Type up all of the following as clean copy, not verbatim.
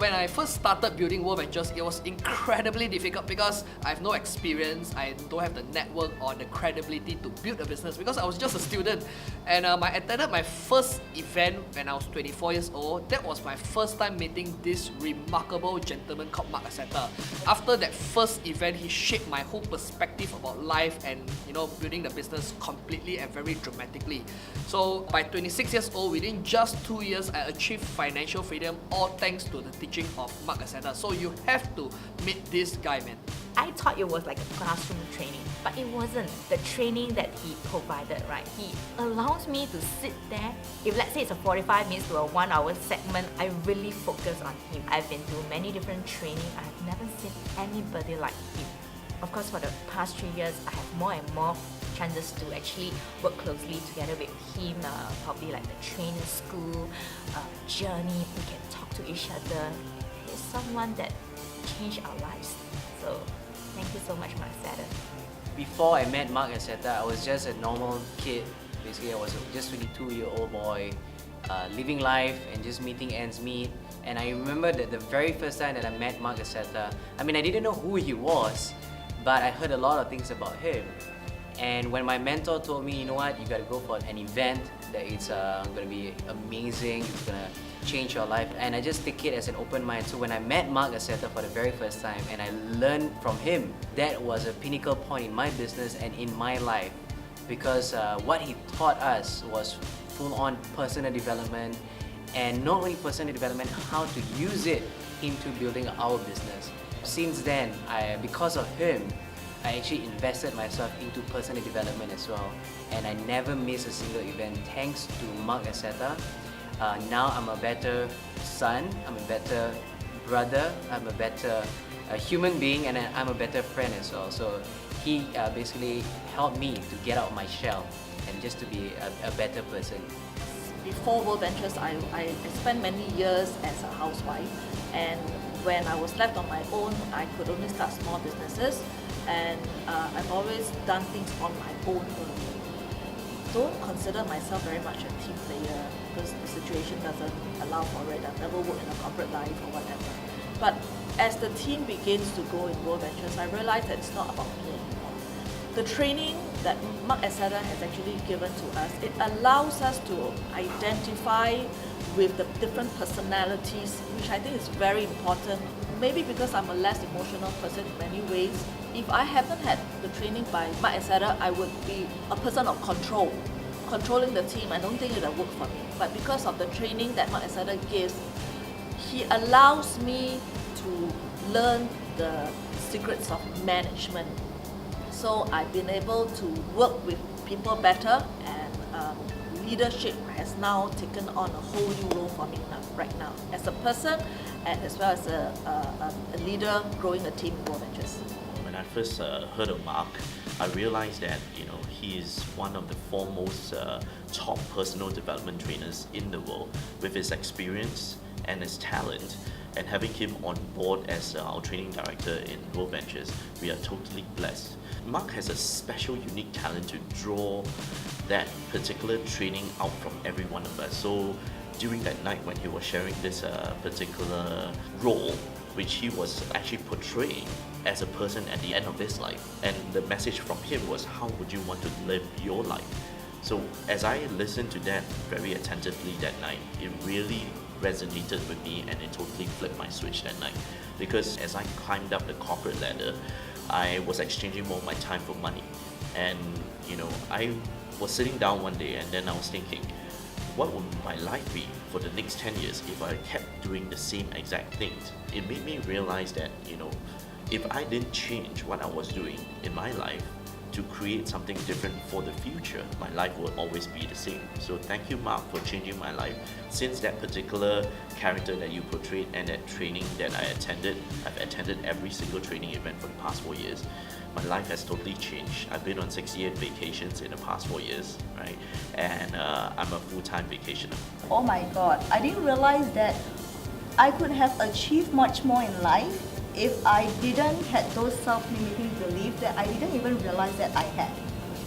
When I first started building WorldVentures, it was incredibly difficult because I have no experience, I don't have the network or the credibility to build a business because I was just a student. And I attended my first event when I was 24 years old. That was my first time meeting this remarkable gentleman called Marc Accetta. After that first event, he shaped my whole perspective about life and building the business completely and very dramatically. So by 26 years old, within just 2 years, I achieved financial freedom, all thanks to the teaching of Marc Accetta. So you have to meet this guy, man. I thought it was like a classroom training, but it wasn't. The training that he provided, right? He allows me to sit there. If let's say it's a 45 minutes to a 1 hour segment, I really focus on him. I've been to many different training. I've never seen anybody like him. Of course, for the past 3 years, I have more and more chances to actually work closely together with him, probably like the training school journey. We can talk to each other. He's someone that changed our lives. So thank you so much, Marc Accetta. Before I met Marc Accetta, I was just a normal kid. Basically, I was just a 22-year-old boy, living life and just meeting ends meet. And I remember that the very first time that I met Marc Accetta, I didn't know who he was, but I heard a lot of things about him. And when my mentor told me, you know what, you gotta go for an event that it's gonna be amazing, it's gonna change your life, and I just take it as an open mind. So when I met Marc Accetta for the very first time and I learned from him, that was a pinnacle point in my business and in my life, because what he taught us was full-on personal development, and not only personal development, how to use it into building our business. Since then, because of him, I actually invested myself into personal development as well, and I never miss a single event thanks to Marc Accetta. Now I'm a better son, I'm a better brother, I'm a better human being, and I'm a better friend as well. So he basically helped me to get out of my shell and just to be a better person. Before WorldVentures, I spent many years as a housewife, and when I was left on my own, I could only start small businesses, and I've always done things on my own. Don't consider myself very much a team player because the situation doesn't allow for it. I've never worked in a corporate life or whatever. But as the team begins to grow in WorldVentures, I realized that it's not about me anymore. The training that Marc Accetta has actually given to us, it allows us to identify with the different personalities, which I think is very important. Maybe because I'm a less emotional person in many ways. If I haven't had the training by Marc Accetta, I would be a person of control, controlling the team. I don't think it would work for me. But because of the training that Marc Accetta gives, he allows me to learn the secrets of management. So I've been able to work with people better, and leadership has now taken on a whole new role for me right now, as a person and as well as a leader growing a team in WorldVentures. When I first heard of Marc, I realized that he is one of the foremost top personal development trainers in the world. With his experience and his talent, and having him on board as our training director in WorldVentures, we are totally blessed. Marc has a special, unique talent to draw that particular training out from every one of us. So during that night when he was sharing this particular role, which he was actually portraying as a person at the end of his life, and the message from him was, how would you want to live your life? So as I listened to that very attentively that night, it really resonated with me, and it totally flipped my switch that night. Because as I climbed up the corporate ladder, I was exchanging more of my time for money. And I was sitting down one day and then I was thinking, what would my life be for the next 10 years if I kept doing the same exact things? It made me realize that, if I didn't change what I was doing in my life to create something different for the future, my life will always be the same. So thank you, Marc, for changing my life. Since that particular character that you portrayed and that training that I attended, I've attended every single training event for the past 4 years. My life has totally changed. I've been on 68 vacations in the past 4 years, right? And I'm a full-time vacationer. Oh my God, I didn't realize that I could have achieved much more in life if I didn't have those self-limiting beliefs that I didn't even realize that I had.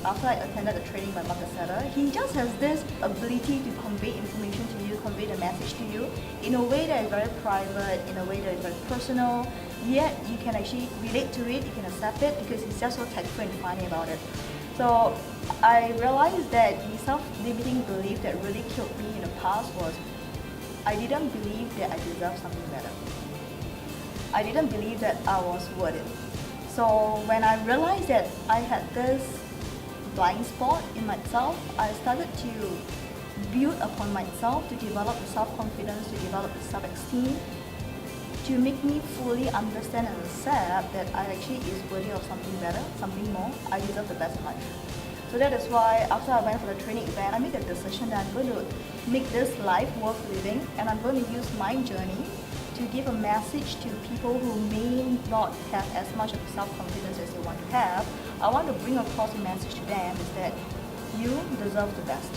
after I attended the training by Marc Accetta, he just has this ability to convey information to you, convey the message to you in a way that is very private, in a way that is very personal, yet you can actually relate to it, you can accept it because he's just so tactful and funny about it. So I realized that the self-limiting belief that really killed me in the past was I didn't believe that I deserved something better. I didn't believe that I was worth it. So when I realized that I had this blind spot in myself, I started to build upon myself, to develop the self-confidence, to develop the self-esteem, to make me fully understand and accept that I actually is worthy of something better, something more. I deserve the best in life. So that is why after I went for the training event, I made the decision that I'm going to make this life worth living, and I'm going to use my journey to give a message to people who may not have as much of self-confidence as they want to have. I want to bring across a message to them is that you deserve the best.